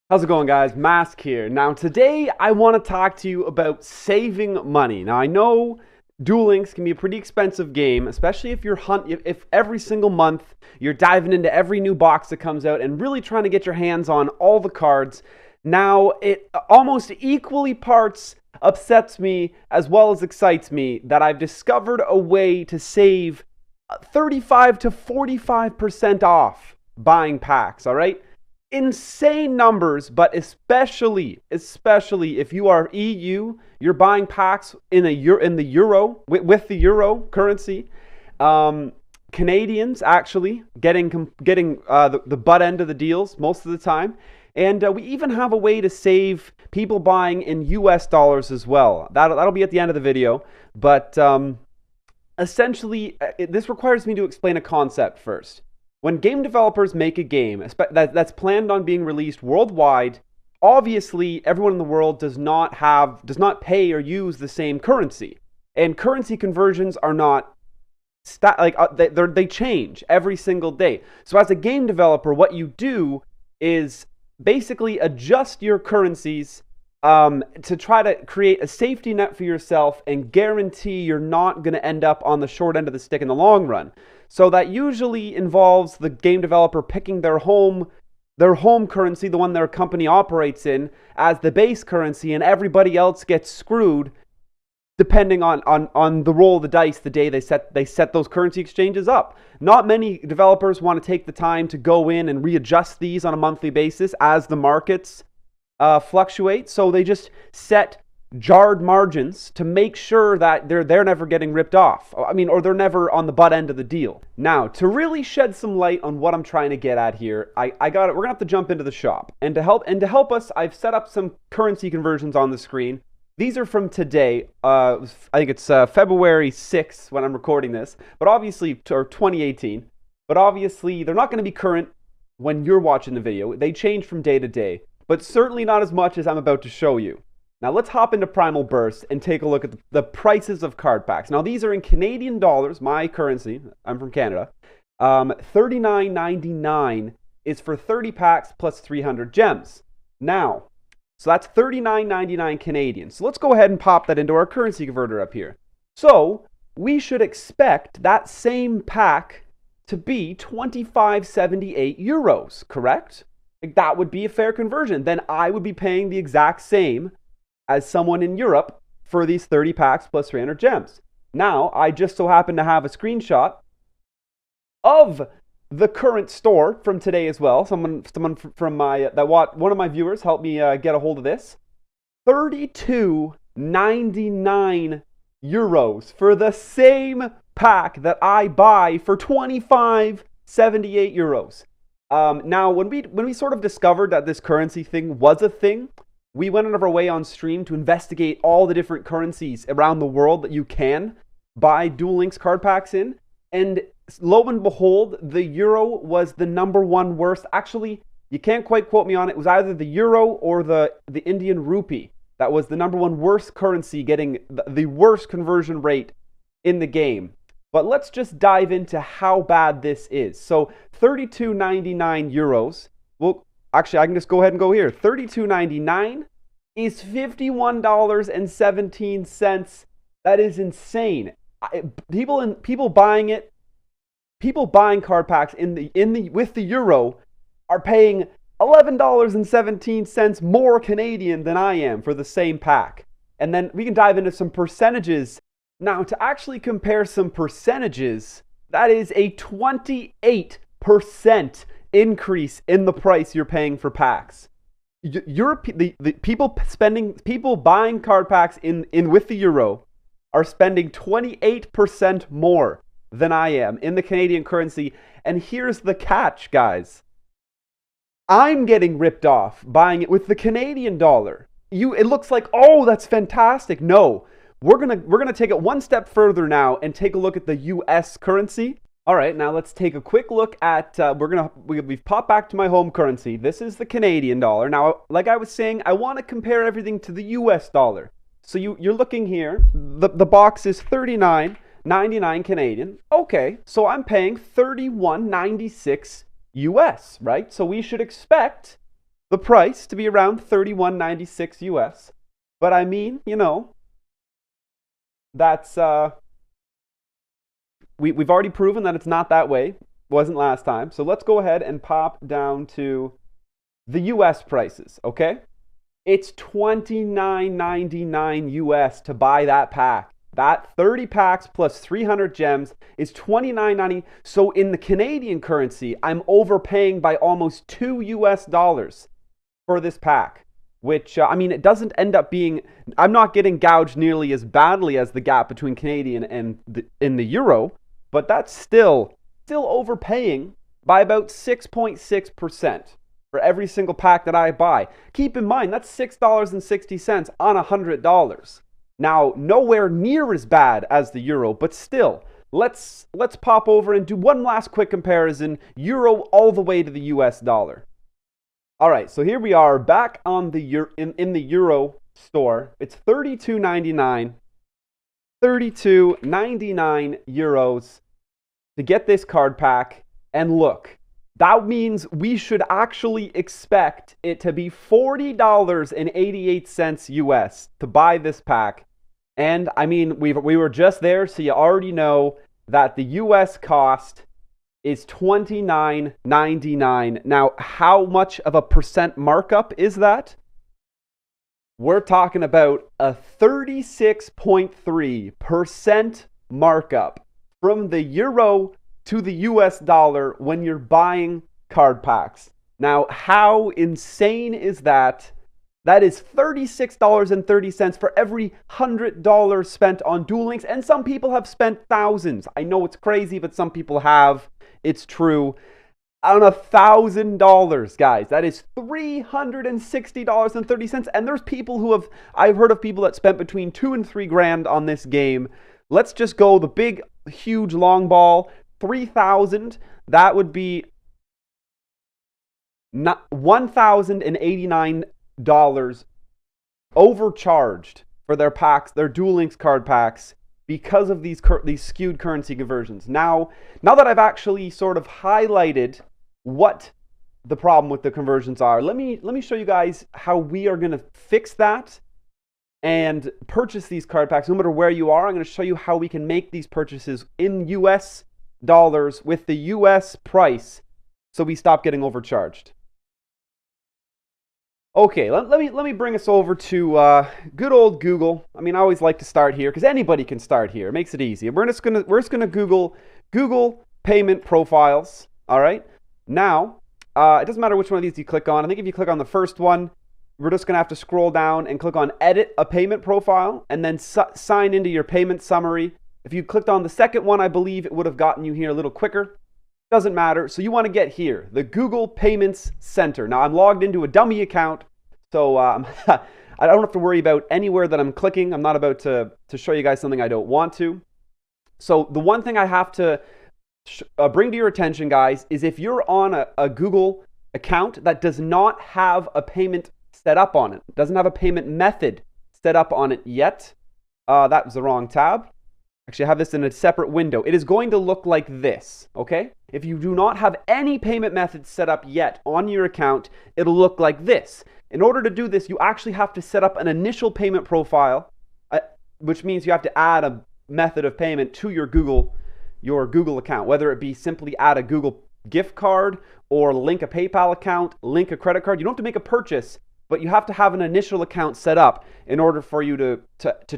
How's it going, guys? Mask here. Now, today I want to talk to you about saving money. Now, I know Duel Links can be a pretty expensive game, especially if if every single month you're diving into every new box that comes out and really trying to get your hands on all the cards. Now, it almost equally parts upsets me as well as excites me that I've discovered a way to save 35 to 45% off buying packs, all right? Insane numbers, but especially if you are EU, you're buying packs in the euro with the euro currency. Canadians actually getting the butt end of the deals most of the time, and we even have a way to save people buying in US dollars as well. That'll be at the end of the video, but essentially, this requires me to explain a concept first. When game developers make a game that's planned on being released worldwide, obviously everyone in the world does not pay or use the same currency, and currency conversions are not they change every single day. So as a game developer, what you do is basically adjust your currencies to try to create a safety net for yourself and guarantee you're not going to end up on the short end of the stick in the long run. So that usually involves the game developer picking their home currency, the one their company operates in, as the base currency, and everybody else gets screwed depending on the roll of the dice the day they set those currency exchanges up. Not many developers want to take the time to go in and readjust these on a monthly basis as the markets fluctuate, so they just set jarred margins to make sure that they're never getting ripped off. Or they're never on the butt end of the deal. Now, to really shed some light on what I'm trying to get at here, we're gonna have to jump into the shop, and to help us, I've set up some currency conversions on the screen. These are from today. I think it's February 6th when I'm recording this, but obviously, or 2018. But obviously, they're not going to be current when you're watching the video. They change from day to day, but certainly not as much as I'm about to show you. Now let's hop into Primal Burst and take a look at the prices of card packs. Now these are in Canadian dollars, my currency. I'm from Canada. $39.99 is for 30 packs plus 300 gems. Now, so that's $39.99 Canadian. So let's go ahead and pop that into our currency converter up here. So we should expect that same pack to be 25.78 euros, correct? That would be a fair conversion. Then I would be paying the exact same as someone in Europe for these 30 packs plus 300 gems. Now, I just so happen to have a screenshot of the current store from today as well. Someone from one of my viewers helped me get a hold of this. 32.99 euros for the same pack that I buy for 25.78 euros. Now, when we sort of discovered that this currency thing was a thing, we went out of our way on stream to investigate all the different currencies around the world that you can buy Duel Links card packs in. And lo and behold, the euro was the number one worst. Actually, you can't quite quote me on it. It was either the euro or the Indian rupee. That was the number one worst currency, getting the worst conversion rate in the game. But let's just dive into how bad this is. So 32.99 euros. Well, actually, I can just go ahead and go here. $32.99 is $51.17. That is insane. People buying it. People buying card packs with the euro are paying $11.17 more Canadian than I am for the same pack. And then we can dive into some percentages. Now, to actually compare some percentages, that is a 28% increase in the price you're paying for packs. The people buying card packs in with the euro are spending 28% more than I am in the Canadian currency. And here's the catch, guys. I'm getting ripped off buying it with the Canadian dollar. It looks like, oh, that's fantastic. No. We're gonna take it one step further now and take a look at the US currency. All right, now let's take a quick look at, we've popped back to my home currency. This is the Canadian dollar. Now, like I was saying, I want to compare everything to the US dollar. So you're looking here, the box is $39.99 Canadian. Okay, so I'm paying $31.96 US, right? So we should expect the price to be around $31.96 US. But I mean, you know, that's we've already proven that it's not that way. Wasn't last time. So let's go ahead and pop down to the US prices, okay? It's $29.99 US to buy that pack. That 30 packs plus 300 gems is $29.90. So in the Canadian currency, I'm overpaying by almost $2 US for this pack. Which, I mean, it doesn't end up being, I'm not getting gouged nearly as badly as the gap between Canadian and in the euro, but that's still overpaying by about 6.6% for every single pack that I buy. Keep in mind, that's $6.60 on $100. Now, nowhere near as bad as the euro, but still, let's pop over and do one last quick comparison, euro all the way to the US dollar. All right, so here we are back on the in the euro store. It's $32.99 euros to get this card pack. And look, that means we should actually expect it to be $40.88 US to buy this pack. And I mean, we were just there, so you already know that the US cost is $29.99. Now, how much of a percent markup is that? We're talking about a 36.3% markup from the euro to the US dollar when you're buying card packs. Now, how insane is that? That is $36.30 for every $100 spent on Duel Links, and some people have spent thousands. I know it's crazy, but some people have. It's true. On $1,000, guys, that is $360.30. And there's people who have, I've heard of people that spent between $2,000 and $3,000 on this game. Let's just go the big, huge long ball, $3,000. That would be $1,089 overcharged for their packs, their Duel Links card packs, because of these skewed currency conversions. Now that I've actually sort of highlighted what the problem with the conversions are, let me show you guys how we are going to fix that and purchase these card packs no matter where you are. I'm going to show you how we can make these purchases in US dollars with the US price so we stop getting overcharged. Okay, let me bring us over to good old Google. I mean, I always like to start here because anybody can start here. It makes it easy. We're just gonna Google payment profiles. All right. Now, it doesn't matter which one of these you click on. I think if you click on the first one, we're just gonna have to scroll down and click on Edit a Payment Profile, and then sign into your payment summary. If you clicked on the second one, I believe it would have gotten you here a little quicker. Doesn't matter. So you want to get here, the Google Payments Center. Now I'm logged into a dummy account, so I don't have to worry about anywhere that I'm clicking. I'm not about to show you guys something I don't want to. So the one thing I have to bring to your attention, guys, is if you're on a Google account that does not have a payment set up on it, doesn't have a payment method set up on it yet, that was the wrong tab. Actually, I have this in a separate window. It is going to look like this, okay? If you do not have any payment method set up yet on your account, it'll look like this. In order to do this, you actually have to set up an initial payment profile, which means you have to add a method of payment to your Google account, whether it be simply add a Google gift card or link a PayPal account, link a credit card. You don't have to make a purchase, but you have to have an initial account set up in order for you to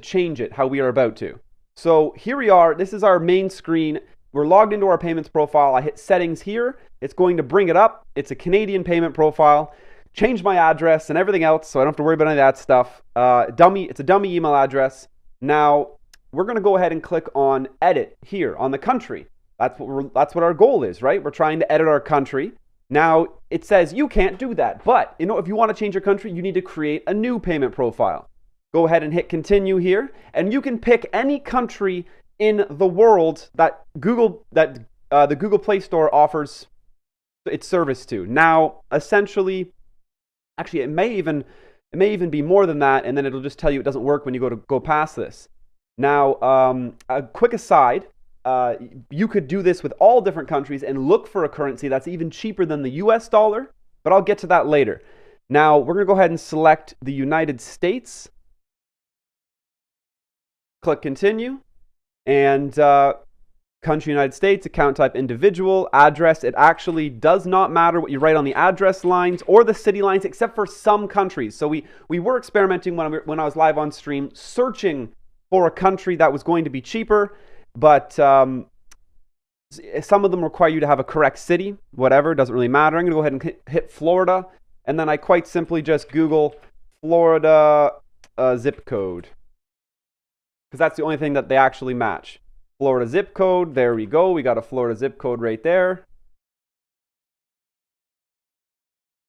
change it how we are about to. So here we are. This is our main screen. We're logged into our payments profile. I hit settings here. It's going to bring it up. It's a Canadian payment profile. Change my address and everything else, so I don't have to worry about any of that stuff. It's a dummy email address. Now we're going to go ahead and click on edit here on the country. That's what our goal is, right? We're trying to edit our country. Now it says you can't do that, but if you want to change your country, you need to create a new payment profile. Go ahead and hit continue here, and you can pick any country in the world that the Google Play Store offers its service to. Now, essentially, actually, it may even be more than that, and then it'll just tell you it doesn't work when you go past this. Now, a quick aside, you could do this with all different countries and look for a currency that's even cheaper than the US dollar, but I'll get to that later. Now, we're going to go ahead and select the United States. Click continue. And country United States, account type individual, address. It actually does not matter what you write on the address lines or the city lines, except for some countries. So we were experimenting when I was live on stream, searching for a country that was going to be cheaper, but some of them require you to have a correct city. Whatever, doesn't really matter. I'm going to go ahead and hit Florida, and then I quite simply just Google Florida zip code, because that's the only thing that they actually match. Florida zip code, there we go. We got a Florida zip code right there.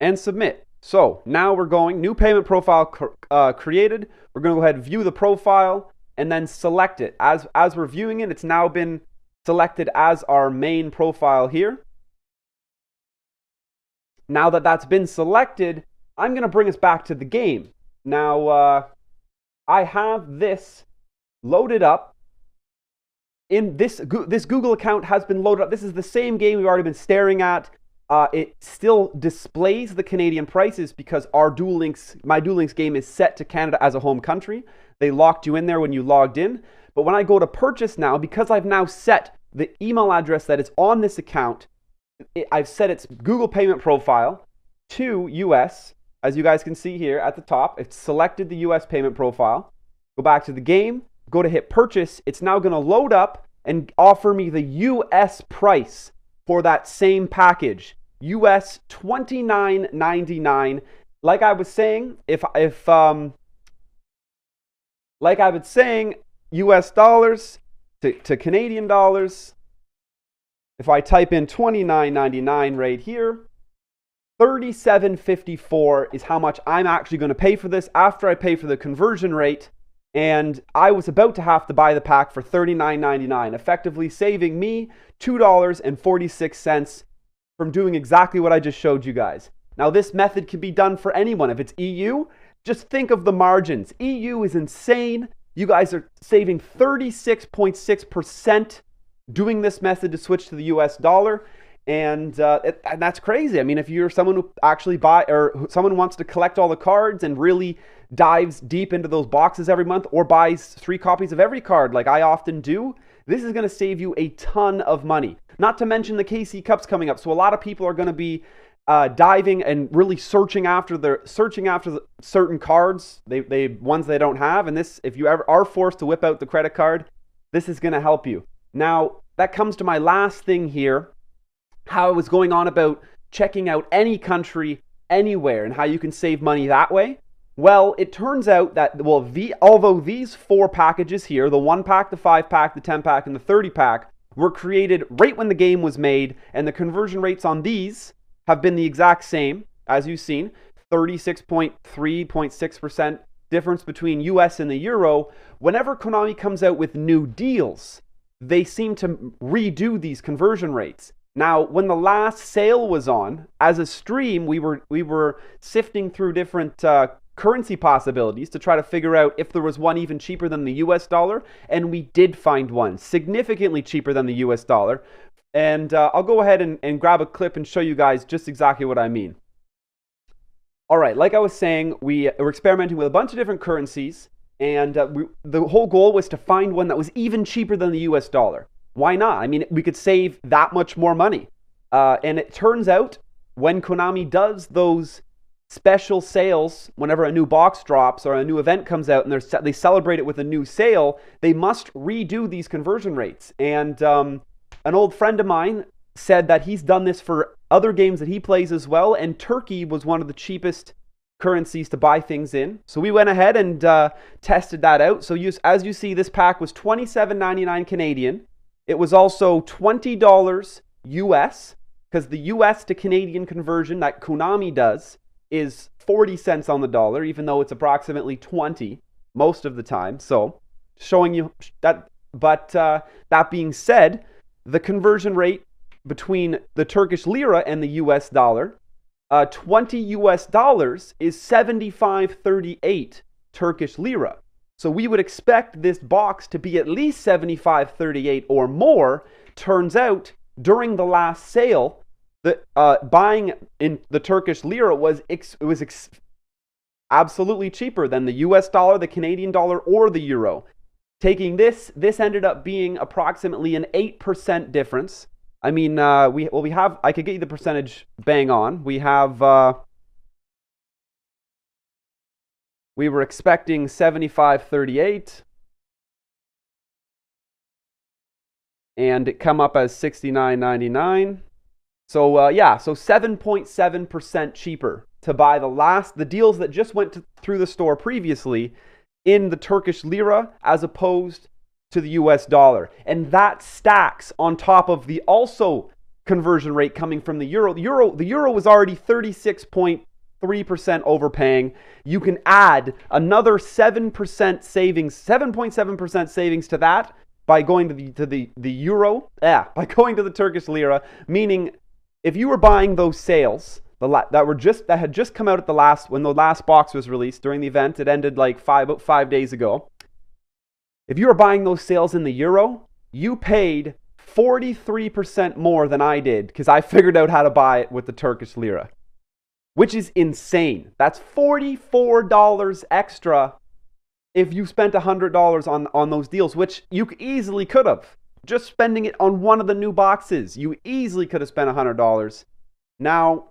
And submit. So now we're going, new payment profile created. We're going to go ahead and view the profile and then select it. As we're viewing it, it's now been selected as our main profile here. Now that that's been selected, I'm going to bring us back to the game. Now, I have this loaded up. In this Google account has been loaded up. This is the same game we've already been staring at. It still displays the Canadian prices because my Duel Links game is set to Canada as a home country. They locked you in there when you logged in. But when I go to purchase now, because I've now set the email address that is on this account, I've set its Google payment profile to US. As you guys can see here at the top, it's selected the US payment profile. Go back to the game. Go to hit purchase. It's now going to load up and offer me the US price for that same package, US $29.99. Like I was saying, like I was saying, US dollars to Canadian dollars. If I type in $29.99 right here, $37.54 is how much I'm actually going to pay for this after I pay for the conversion rate. And I was about to have to buy the pack for $39.99, effectively saving me $2.46 from doing exactly what I just showed you guys. Now, this method can be done for anyone. If it's EU, just think of the margins. EU is insane. You guys are saving 36.6% doing this method to switch to the US dollar. And that's crazy. I mean, if you're someone who actually someone who wants to collect all the cards and really dives deep into those boxes every month, or buys 3 copies of every card like I often do, this is going to save you a ton of money. Not to mention the KC Cup's coming up. So a lot of people are going to be diving and really searching after certain cards, ones they don't have. And this, if you ever are forced to whip out the credit card, this is going to help you. Now, that comes to my last thing here, how I was going on about checking out any country anywhere and how you can save money that way. Well, it turns out that, although these 4 packages here, the 1 pack, the 5 pack, the 10 pack, and the 30 pack, were created right when the game was made, and the conversion rates on these have been the exact same, as you've seen, 36.3.6% difference between US and the Euro. Whenever Konami comes out with new deals, they seem to redo these conversion rates. Now, when the last sale was on, as a stream, we were sifting through different currency possibilities to try to figure out if there was one even cheaper than the US dollar, and we did find one significantly cheaper than the US dollar. And I'll go ahead and grab a clip and show you guys just exactly what I mean. All right, like I was saying, we were experimenting with a bunch of different currencies, and the whole goal was to find one that was even cheaper than the US dollar. Why not? I mean, we could save that much more money. And it turns out when Konami does those special sales, whenever a new box drops or a new event comes out and they celebrate it with a new sale, they must redo these conversion rates. And an old friend of mine said that he's done this for other games that he plays as well, and Turkey was one of the cheapest currencies to buy things in. So we went ahead and tested that out. So as you see, this pack was $27.99 Canadian. It was also $20 US, because the US to Canadian conversion that Konami does is 40 cents on the dollar, even though it's approximately 20 most of the time. So showing you that, but that being said, the conversion rate between the Turkish lira and the US dollar, 20 US dollars is 75.38 Turkish lira. So we would expect this box to be at least 75.38 or more. Turns out, during the last sale, the buying in the Turkish lira was absolutely cheaper than the US dollar, the Canadian dollar, or the euro. Taking this ended up being approximately an 8% difference. I mean, I could get you the percentage bang on. We were expecting 75.38, and it come up as 69.99. So yeah, so 7.7% cheaper to buy the deals that just went through the store previously in the Turkish lira as opposed to the US dollar. And that stacks on top of the also conversion rate coming from the euro. The euro was already 36.3% overpaying. You can add another 7% savings, 7.7% savings to that by going to the euro, by going to the Turkish lira, meaning if you were buying those sales that had just come out at when the last box was released during the event, it ended like about 5 days ago. If you were buying those sales in the euro, you paid 43% more than I did because I figured out how to buy it with the Turkish lira, which is insane. That's $44 extra if you spent $100 on those deals, which you easily could have. Just spending it on one of the new boxes, you easily could have spent $100. Now,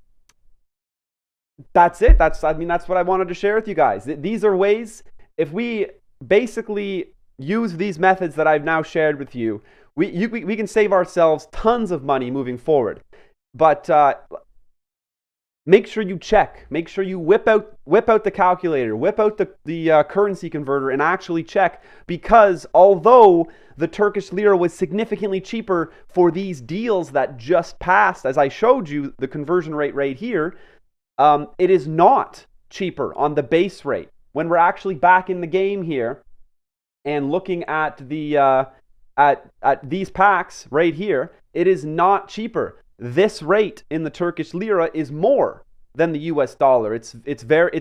that's it. That's what I wanted to share with you guys. These are ways, if we basically use these methods that I've now shared with you, we can save ourselves tons of money moving forward. But make sure you check. Make sure you whip out the calculator, whip out the currency converter, and actually check, because although the Turkish lira was significantly cheaper for these deals that just passed, as I showed you the conversion rate right here, it is not cheaper on the base rate. When we're actually back in the game here and looking at the at these packs right here, it is not cheaper. This rate in the Turkish lira is more than the US dollar. It's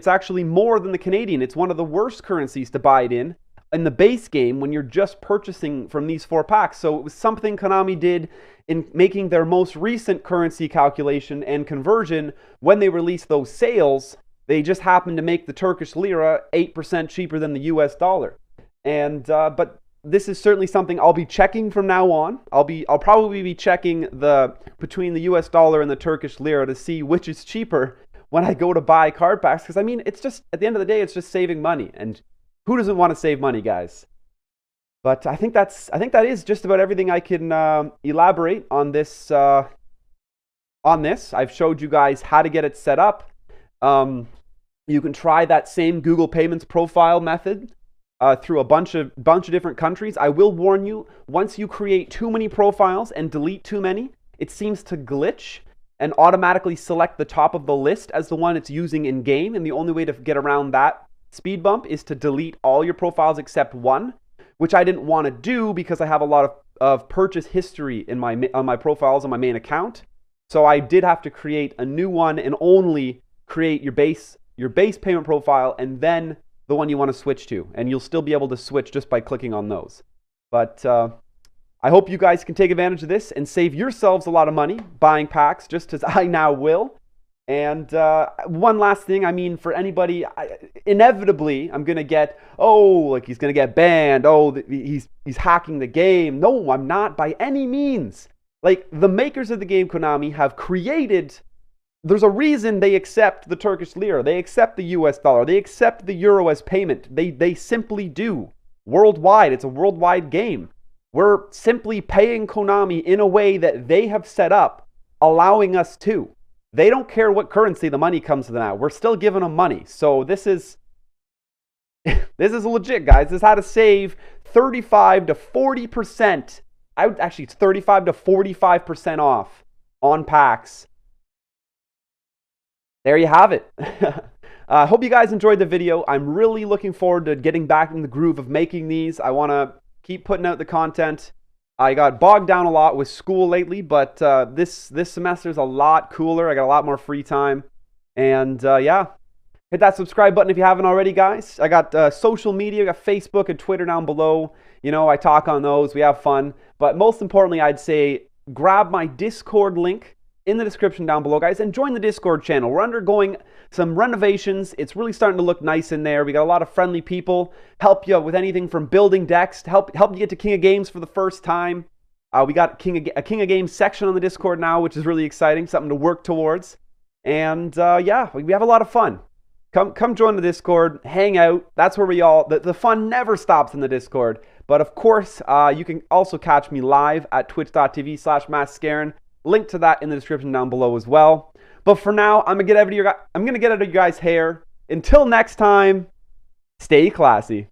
actually more than the Canadian. It's one of the worst currencies to buy it in the base game when you're just purchasing from these 4 packs. So it was something Konami did in making their most recent currency calculation and conversion. When they released those sales, they just happened to make the Turkish lira 8% cheaper than the US dollar. And but this is certainly something I'll be checking from now on. I'll probably be checking between the US dollar and the Turkish lira to see which is cheaper when I go to buy card packs, because I mean, it's just, at the end of the day, it's just saving money, and who doesn't want to save money, guys? But I think that is just about everything I can elaborate on this. I've showed you guys how to get it set up. You can try that same Google Payments profile method through a bunch of different countries. I will warn you, once you create too many profiles and delete too many, it seems to glitch and automatically select the top of the list as the one it's using in game. And the only way to get around that speed bump is to delete all your profiles except one, which I didn't want to do because I have a lot of purchase history on my profiles on my main account. So I did have to create a new one and only create your base payment profile and then the one you want to switch to. And you'll still be able to switch just by clicking on those. But I hope you guys can take advantage of this and save yourselves a lot of money buying packs, just as I now will. And one last thing, I mean, for anybody, inevitably, I'm going to get, he's going to get banned. He's hacking the game. No, I'm not by any means. Like, the makers of the game, Konami, have created, there's a reason they accept the Turkish lira. They accept the US dollar. They accept the euro as payment. They simply do. Worldwide, it's a worldwide game. We're simply paying Konami in a way that they have set up, allowing us to. They don't care what currency the money comes to them at. We're still giving them money. So this is legit, guys. This is how to save 35 to 40%. It's 35 to 45% off on packs. There you have it. I hope you guys enjoyed the video. I'm really looking forward to getting back in the groove of making these. I want to keep putting out the content. I got bogged down a lot with school lately, but this semester is a lot cooler. I got a lot more free time. And yeah, hit that subscribe button if you haven't already, guys. I got social media. I got Facebook and Twitter down below. You know, I talk on those. We have fun. But most importantly, I'd say grab my Discord link in the description down below, guys, and join the Discord channel. We're undergoing some renovations. It's really starting to look nice in there. We got a lot of friendly people, help you with anything from building decks, to help you get to King of Games for the first time. We got a King of Games section on the Discord now, which is really exciting, something to work towards. And yeah, we have a lot of fun. Come join the Discord, hang out. That's where the fun never stops in the Discord. But of course, you can also catch me live at twitch.tv/MasKScarin. Link to that in the description down below as well. But for now, I'm gonna get out of your guys' hair. Until next time, stay classy.